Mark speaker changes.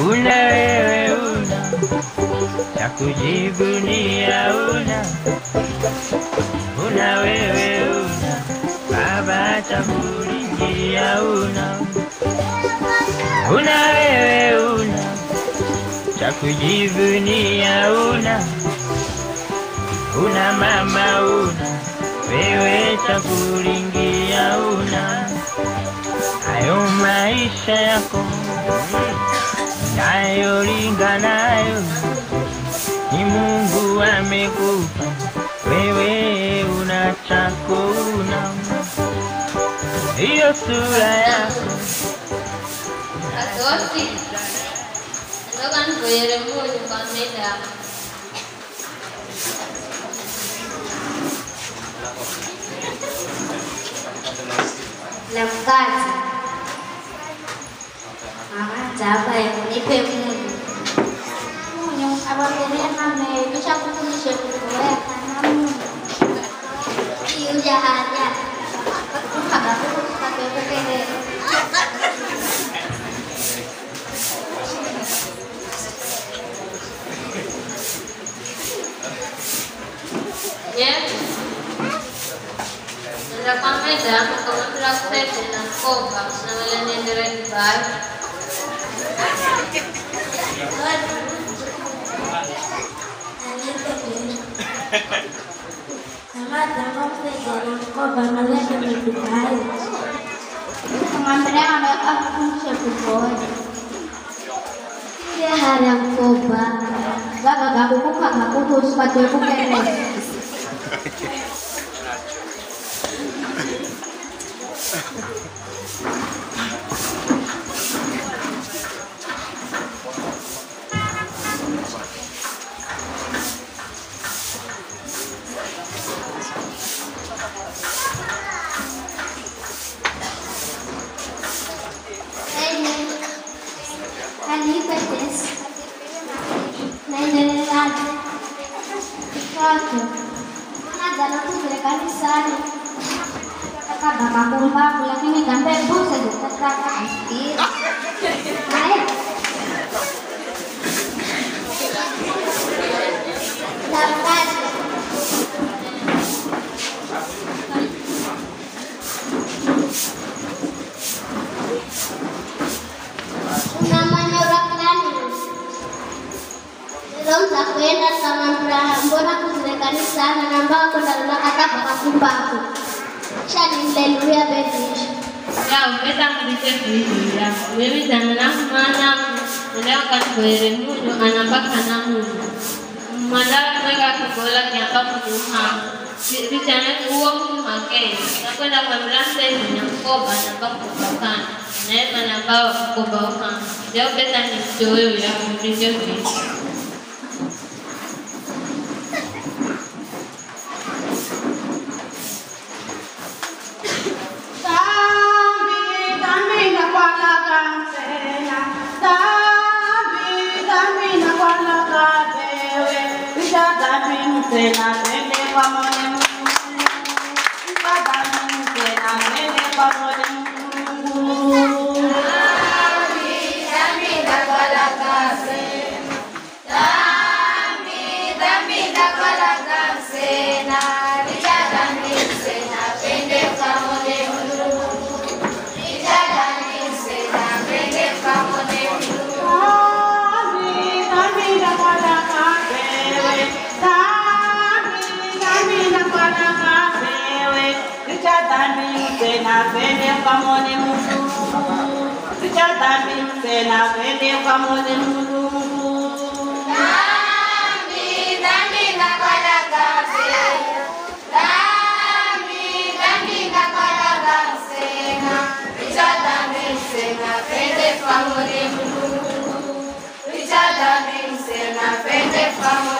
Speaker 1: Una wewe una cha kujivunia, una wewe una baba cha kulingia, una wewe una cha kujivunia, una mama una wewe cha kulingia, hayo maisha yako nayolinganayo ni Mungu amekupa wewe, una chako, hiyo sura yako.
Speaker 2: Asoti, ndokan koyere munyu kaneda. Lamkazi. Apa yang nipe munyu abakiria name bisa kutumisha kutoa kanamu iyo jahatnya aku pakai kekene ya nda pameda kama translate na kopa na wale nendele bar. Lakini gambar bos saja terkadang namanya Rakyani belum takwenda sama mbona kuzirekani sana namba kondalula kata bakakumbaku shani haleluya bedisha ya upesa kulisefu hivi ya wewe zamana mana ndio kanikoere munyu anambaka na munyu mwana mwega kubola kiamba kunyuma bichana uo kumake nakwenda kwa mlande ni mkoba namba kupakana naema namba kuboka ndio pesa ni mtoyo ya kulisefu
Speaker 3: Sena vende kwa mone Mungu, Badamu sena vende kwa mone Mungu. Dami na baraka sena, dami na baraka sena, Dami sena vende kwa mone Mungu, Dami sena vende kwa mone Mungu. Dami na baraka Sena vende kwa mone Mungu, sena vende kwa mone Mungu. Dami na baraka sena, dami na baraka sena, Dami sena vende kwa mone Mungu, Dami sena vende kwa mone